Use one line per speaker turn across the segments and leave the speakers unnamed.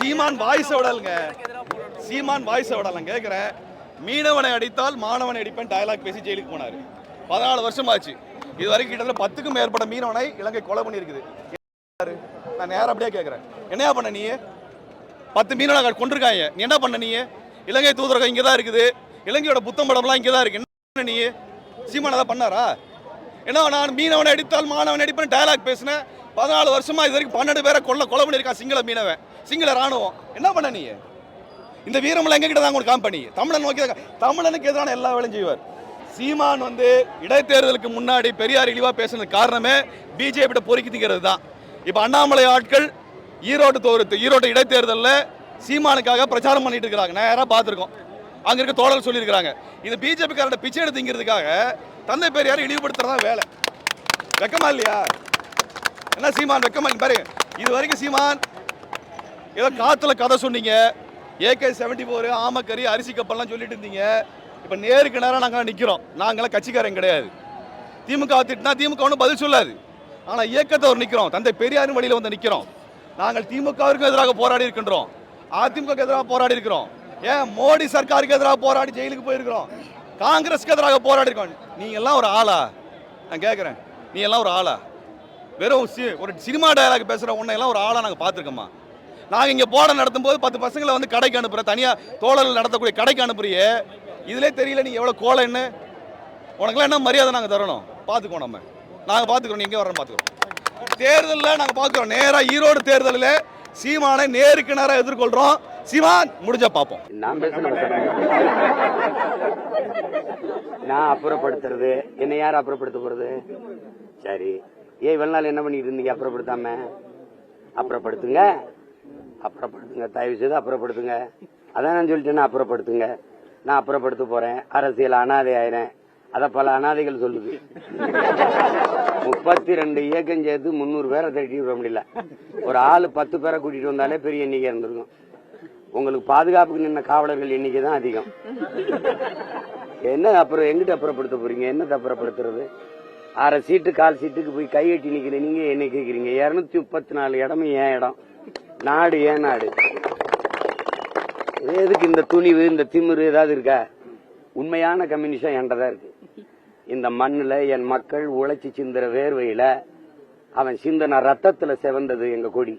சீமான் voice விடலுங்க, சீமான் voice விடலாம் கேட்கிறேன். மீனவனை அடித்தால் மாணவனை அடிப்பேன் டயலாக் பேசி ஜெயிலுக்கு போனாரு. 14 வருஷம் ஆச்சு. இது வரைக்கும் கிட்டத்தட்ட 10க்கும் மேற்பட்ட மீனவனை இலங்கை கொலை பண்ணியிருக்குது. நான் நேரம் அப்படியே கேட்கிறேன், என்னையா பண்ண நீ? 10 மீனவனை கொண்டிருக்காங்க, நீ என்ன பண்ண நீ? இலங்கை தூதரகம் இங்கே தான் இருக்குது, இலங்கையோட புத்தம் படம்லாம் இங்கே தான் இருக்கு, என்ன நீ? சீமான் அதை பண்ணாரா? ஏன்னா நான் மீனவனை அடித்தால் மாணவனை அடிப்பேன் டயலாக் பேசினேன். 14 வருஷமா இது வரைக்கும் 12 பேரை கொலை பண்ணியிருக்கான் சிங்கள மீனவன், சிங்கள ராணுவம். என்ன பண்ண நீ? இந்த வீரமெல்லாம் எங்ககிட்ட தான் உங்களுக்கு காம்பனி. தமிழன் நோக்கி தமிழனுக்கு எதிரான எல்லா வேலையும் செய்வார். சீமான் இடைத்தேர்தலுக்கு முன்னாடி பெரியார் இழிவா பேசுனதுக்கு காரணமே பிஜேபி பொறுக்கி திங்கிறது தான். இப்போ அண்ணாமலை ஆட்கள் ஈரோடு இடைத்தேர்தலில் சீமானுக்காக பிரச்சாரம் பண்ணிட்டு இருக்கிறாங்க. நேராக பார்த்துருக்கோம், அங்கே இருக்க தோழர்கள் சொல்லியிருக்கிறாங்க. இது பிஜேபி காரட்ட பிச்சை எடுத்துங்கிறதுக்காக தந்தை பெரியார் இழிவுபடுத்துறதா வேலை. வெக்கமா இல்லையா? என்ன சீமான் வெக்கமா பாரு. இது வரைக்கும் சீமான் ஏதோ காத்துல கதை சொன்னீங்க, AK-74 ஆமக்கறி அரிசி கப்பல்லாம் சொல்லிட்டு இருந்தீங்க. இப்போ நேருக்கு நேரம் நாங்கள் நிற்கிறோம். நாங்களாம் கட்சிக்காரங்க கிடையாது. திமுக திட்டினா திமுக ஒன்றும் பதில் சொல்லாது. ஆனால் இயக்கத்தை ஒரு நிற்கிறோம், தந்தை பெரியாரின் வழியில் நிற்கிறோம். நாங்கள் திமுகவிற்கு எதிராக போராடி இருக்கின்றோம், அதிமுக எதிராக போராடி இருக்கிறோம், ஏன் மோடி சர்க்காருக்கு எதிராக போராடி ஜெயிலுக்கு போயிருக்கிறோம், காங்கிரஸ்க்கு எதிராக போராடி இருக்கோம். நீங்க எல்லாம் ஒரு ஆளா? நான் கேட்குறேன், நீ எல்லாம் ஒரு ஆளா? வெறும் ஒரு சினிமா டயலாக் பேசுகிற உன்னை எல்லாம் ஒரு ஆளா நாங்கள் பார்த்துருக்கோமா? நாங்கள் இங்கே போராட்டம் நடத்தும் போது 10 பசங்களை கடைக்கு அனுப்புகிற, தனியாக தோழர்கள் நடத்தக்கூடிய கடைக்கு அனுப்புறியே, இதிலே தெரியல நீ எவ்வளோ கோலைன்னு. உனக்குலாம் என்ன மரியாதை நாங்கள் தரணும்? பார்த்துக்கோ, நாங்கள் பார்த்துக்கிறோம். நீ எங்கே வரோன்னு பார்த்துக்கிறோம். தேர்தலில் நாங்கள் பார்க்குறோம். நேராக ஈரோடு தேர்தலில் சீமானை நேருக்கு நேராக எதிர்கொள்கிறோம். சீமான் முடிஞ்சா பார்ப்போம்.
நான் அப்புறப்படுத்துறது என்ன? யார் அப்புறப்படுத்த போறது? சரி, இவ்வளவு நாள் என்ன பண்ணிட்டு இருந்தீங்க? அப்புறப்படுத்தாம அப்புறப்படுத்துங்க, அப்புறப்படுத்துங்க, தயவு செய்து அப்புறப்படுத்துங்க. அதான் நான் சொல்லிட்டேன்னா அப்புறப்படுத்துங்க. நான் அப்புறப்படுத்த போறேன், அரசியல் அனாதை ஆயிரேன். அத பல அனாதைகள் சொல்லுது. 32 இயக்கம் சேர்த்து 300 பேரை தட்டி விட முடியல. ஒரு ஆளு 10 பேரை கூட்டிட்டு வந்தாலே பெரிய எண்ணிக்கை இருந்திருக்கும். உங்களுக்கு பாதுகாப்புக்கு நின்ன காவலர்கள் எண்ணிக்கை தான் அதிகம். என்ன அப்புறம் எங்கிட்ட அப்புறப்படுத்த போறீங்க? என்ன அப்புறப்படுத்துறது? 1/2 சீட்டு 1/4 சீட்டுக்கு போய் கையெட்டி நிக்கிற நீங்க என்ன கேக்குறீங்க? 234 இடமும் ஏன் இடம், நாடு ஏன் நாடு? எதுக்கு இந்த துணிவு, இந்த திமிரு ஏதாவது இருக்கா? உண்மையான கம்யூனிசம் என்றதான் இருக்கு. இந்த மண்ணுல என் மக்கள் உழைச்சி சிந்துற வேர்வையில அவன் சிந்தன ரத்தத்துல செவந்தது எங்க கொடி.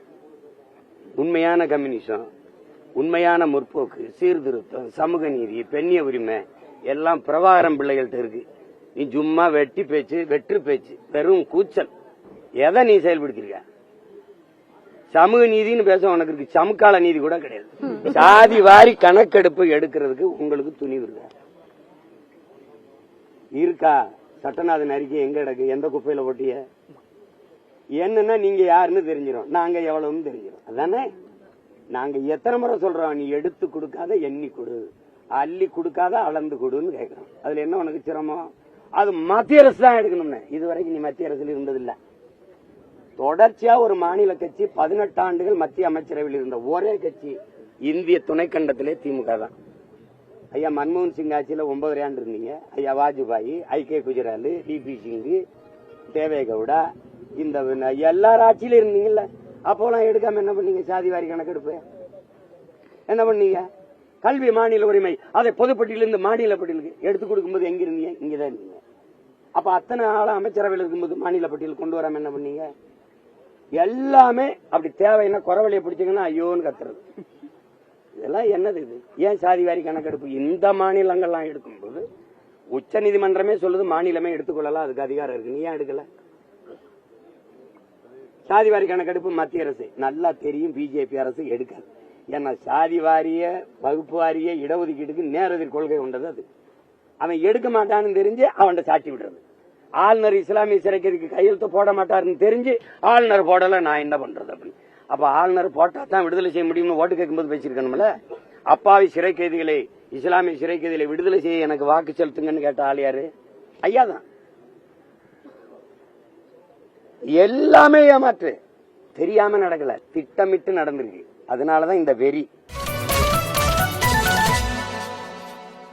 உண்மையான கம்யூனிசம், உண்மையான முற்போக்கு, சீர்திருத்தம், சமூக நீதி, பெண்ணிய உரிமை எல்லாம் பிரபாகரம் பிள்ளைகள்ட்ட இருக்கு. நீ சும்மா வெட்டி பேச்சு, வெற்று பேச்சு, வெறும் கூச்சல். எதை நீ செயல்படுத்திருக்க? சமூக நீதினு பேச உனக்கு இருக்கு, சமுக்கால நீதி கூட கிடையாது. சாதி வாரி கணக்கெடுப்பு எடுக்கிறதுக்கு உங்களுக்கு துணிவு இருக்கா? சட்டநாதன் அறிக்கை எங்க கிடக்கு? எந்த குப்பையில போட்டிய? என்னன்னா நீங்க யாருன்னு தெரிஞ்சிடும், நாங்க எவ்வளவுன்னு தெரிஞ்சிடும். அதானே நாங்க எத்தனை முறை சொல்றோம், நீ எடுத்து கொடுக்காத எண்ணி கொடு, அள்ளி கொடுக்காத அளந்து கொடுன்னு கேட்கிறோம். அதுல என்ன உனக்கு சிரமம்? அது மத்திய அரசு தான் எடுக்கணும்னு. இதுவரைக்கும் நீ மத்திய அரசுல இருந்ததில்லை. தொடர்ச்சியா ஒரு மாநில கட்சி 18 ஆண்டுகள் மத்திய அமைச்சரவையில் இருந்த ஒரே கட்சி இந்திய துணைக்கண்டத்திலே திமுக தான். ஐயா மன்மோகன் சிங் ஆட்சியில 9 ஆண்டு இருந்தீங்க. ஐயா வாஜ்பாய், ஐ.கே. குஜரால், டி.பி. சிங், தேவேகவுடா, இந்த எல்லார் ஆட்சியில இருந்தீங்கல்ல. அப்போலாம் எடுக்காம என்ன பண்ணீங்க? சாதி வாரி கணக்கெடுப்பு என்ன பண்ணீங்க? கல்வி மாநில உரிமை அதை பொதுப்பட்டியலிருந்து மாநில பட்டியலுக்கு எடுத்து கொடுக்கும்போது எங்க இருந்தீங்க? இங்கதான் இருந்தீங்க. அப்ப அத்தனை ஆள அமைச்சரவையில் இருக்கும்போது மாநில பட்டியல் கொண்டு வராம என்ன பண்ணீங்க? எல்லாமே அப்படி தேவைன்னா குறவழியை பிடிச்சிங்கன்னா ஐயோன்னு கத்துறது. இதெல்லாம் என்னது இது? ஏன் சாதி வாரி கணக்கெடுப்பு இந்த மாநிலங்கள்லாம் எடுக்கும்போது உச்ச நீதிமன்றமே சொல்லுது மாநிலமே எடுத்துக்கொள்ளலாம், அதுக்கு அதிகாரம் இருக்கு. நீ ஏன் எடுக்கல? சாதி வாரி கணக்கெடுப்பு மத்திய அரசு நல்லா தெரியும், பிஜேபி அரசு எடுக்காது. ஏன்னா சாதி வாரிய, வகுப்பு வாரிய இடஒதுக்கீட்டுக்கு நேரெதிர் கொள்கை கொண்டது. அது அவன் எடுக்க மாட்டான்னு தெரிஞ்சு அவன்கிட்ட சாட்டி விடுறது. ஆளுநர் இஸ்லாமிய சிறைக்கைதிக்கு கையெழுத்து போட மாட்டாருன்னு தெரிஞ்சு ஆளுநர் போடல, நான் என்ன பண்றது அப்படின்னு. அப்ப ஆளுநர் போட்டா தான் விடுதலை செய்ய முடியும்னு ஓட்டு கேட்கும்போது வச்சிருக்கணும்ல. அப்பாவி சிறை கைதிகளை, இஸ்லாமிய சிறை கைதிகளை விடுதலை செய்ய எனக்கு வாக்கு செலுத்துங்கன்னு கேட்ட ஆள் யாரு? ஐயா தான். எல்லாமே ஏமாற்று, தெரியாம நடக்கல, திட்டமிட்டு நடந்திருக்கு. அதனாலதான் இந்த வெறி.